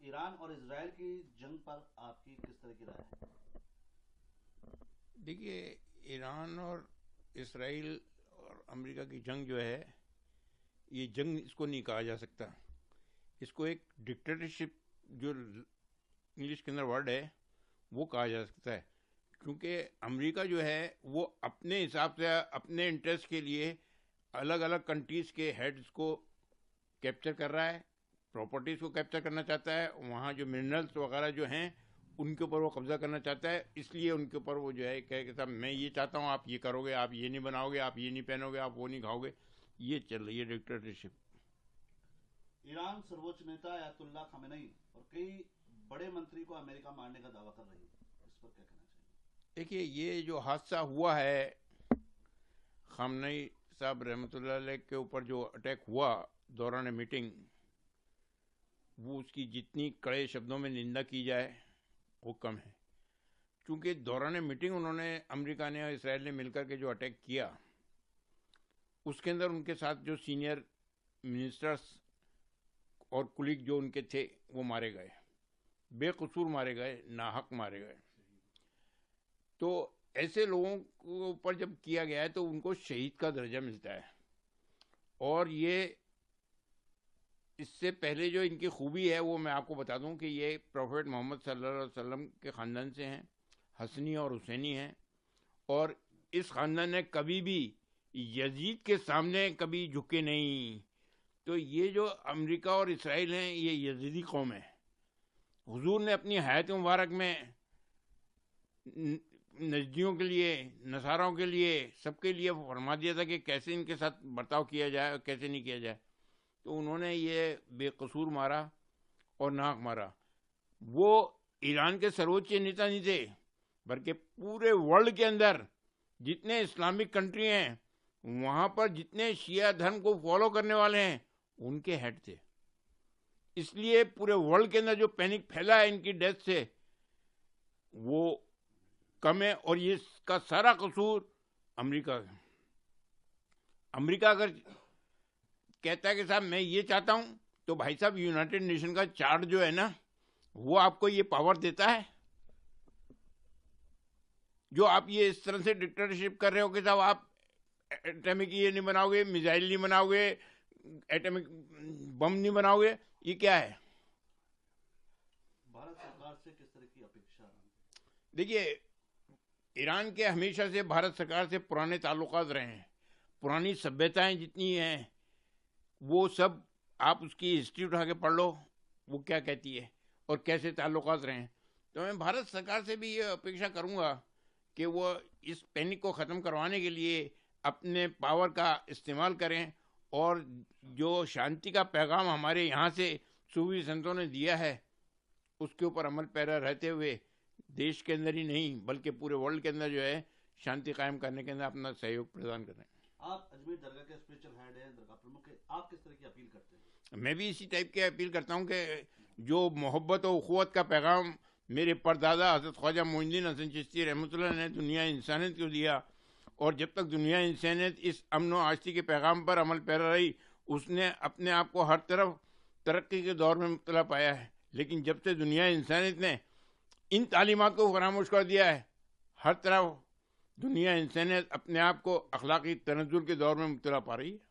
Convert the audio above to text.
ایران اور اسرائیل کی جنگ پر آپ کی کس طرح کی رائے ہے؟ دیکھیے، ایران اور اسرائیل اور امریکہ کی جنگ جو ہے، یہ جنگ اس کو نہیں کہا جا سکتا. اس کو ایک ڈکٹیٹرشپ جو انگلش کے اندر ورڈ ہے وہ کہا جا سکتا ہے، کیونکہ امریکہ جو ہے وہ اپنے حساب سے اپنے انٹرسٹ کے لیے الگ الگ کنٹریز کے ہیڈز کو کیپچر کر رہا ہے، پراپرٹیز کو کیپچر کرنا چاہتا ہے، وہاں جو منرلس وغیرہ جو ہیں ان کے اوپر وہ قبضہ کرنا چاہتا ہے. اس لیے ان کے اوپر وہ جو ہے کہ صاحب میں یہ چاہتا ہوں، آپ یہ کرو گے، آپ یہ نہیں بناؤ گے، آپ یہ نہیں پہنو گے، آپ وہ نہیں کھاؤ گے. یہ چل رہی ہے ڈکٹیٹرشپ. ایران سرووچ نیتا آیت اللہ خامنئی اور کئی بڑے منتری کو امریکہ مارنے کا دعویٰ کر رہی ہے، اس پر کیا کہنا چاہیے؟ دیکھیے، یہ جو حادثہ ہوا ہے خامنئی صاحب رحمۃ اللہ علیہ کے اوپر جو اٹیک ہوا دوران میٹنگ، وہ اس کی جتنی کڑے شبدوں میں نندا کی جائے وہ کم ہے. چونکہ دوران میٹنگ انہوں نے امریکہ نے اور اسرائیل نے مل کر کے جو اٹیک کیا، اس کے اندر ان کے ساتھ جو سینئر منسٹرز اور کلیگ جو ان کے تھے وہ مارے گئے، بے قصور مارے گئے، ناحق مارے گئے. تو ایسے لوگوں کے اوپر جب کیا گیا ہے تو ان کو شہید کا درجہ ملتا ہے. اور یہ اس سے پہلے جو ان کی خوبی ہے وہ میں آپ کو بتا دوں کہ یہ پروفیٹ محمد صلی اللہ علیہ وسلم کے خاندان سے ہیں، حسنی اور حسینی ہیں، اور اس خاندان نے کبھی بھی یزید کے سامنے کبھی جھکے نہیں. تو یہ جو امریکہ اور اسرائیل ہیں یہ یزیدی قوم ہے. حضور نے اپنی حیات مبارک میں نجدیوں کے لیے، نصاراؤں کے لیے، سب کے لیے فرما دیا تھا کہ کیسے ان کے ساتھ برتاؤ کیا جائے اور کیسے نہیں کیا جائے. تو انہوں نے یہ بے قصور مارا اور ناحق مارا. وہ ایران کے سروچ نیتا نہیں تھے، بلکہ پورے ورلڈ کے اندر جتنے اسلامک کنٹری ہیں وہاں پر جتنے شیعہ دھرم کو فالو کرنے والے ہیں ان کے ہیڈ تھے. اس لیے پورے ورلڈ کے اندر جو پینک پھیلا ہے ان کی ڈیتھ سے وہ کم ہے. اور یہ اس کا سارا قصور امریکہ ہے. امریکہ اگر کہتا ہے کہ صاحب میں یہ چاہتا ہوں، تو بھائی صاحب یونائٹڈ نیشن کا چارٹ جو ہے نا وہ آپ کو یہ پاور دیتا ہے. جو آپ یہ اس طرح سے ڈکٹیٹرشپ کر رہے ہو کہ صاحب آپ ایٹمک یہ نہیں بناؤ گے، میزائل نہیں بناؤ گے، ایٹمک بم نہیں بناؤ گے، یہ کیا ہے؟ بھارت سرکار سے کس طرح کی اپیکشا؟ دیکھیے، ایران کے ہمیشہ سے بھارت سرکار سے پرانے تعلقات رہے ہیں. پرانی سبھیتائیں جتنی ہیں وہ سب آپ اس کی ہسٹری اٹھا کے پڑھ لو، وہ کیا کہتی ہے اور کیسے تعلقات رہے ہیں. تو میں بھارت سرکار سے بھی یہ اپیکشا کروں گا کہ وہ اس پینک کو ختم کروانے کے لیے اپنے پاور کا استعمال کریں، اور جو شانتی کا پیغام ہمارے یہاں سے صوفی سنتوں نے دیا ہے اس کے اوپر عمل پیرا رہتے ہوئے دیش کے اندر ہی نہیں بلکہ پورے ورلڈ کے اندر جو ہے شانتی قائم کرنے کے اندر اپنا سہیوگ پردان کریں. آپ اجمیر درگاہ کے اسپرچل ہیڈ ہیں، درگاہ پرمکھ ہیں، آپ کس طرح کی اپیل کرتے ہیں؟ میں بھی اسی ٹائپ کی اپیل کرتا ہوں کہ جو محبت و اخوت کا پیغام میرے پردادا حضرت خواجہ معین الدین حسن چشتی رحمۃ اللہ نے دنیا انسانیت کو دیا، اور جب تک دنیا انسانیت اس امن و آشتی کے پیغام پر عمل پیرا رہی اس نے اپنے آپ کو ہر طرف ترقی کے دور میں مبتلا پایا ہے. لیکن جب سے دنیا انسانیت نے ان تعلیمات کو فراموش کر دیا ہے، ہر طرف دنیا انسانیت اپنے آپ کو اخلاقی تنزل کے دور میں مبتلا پا رہی ہے.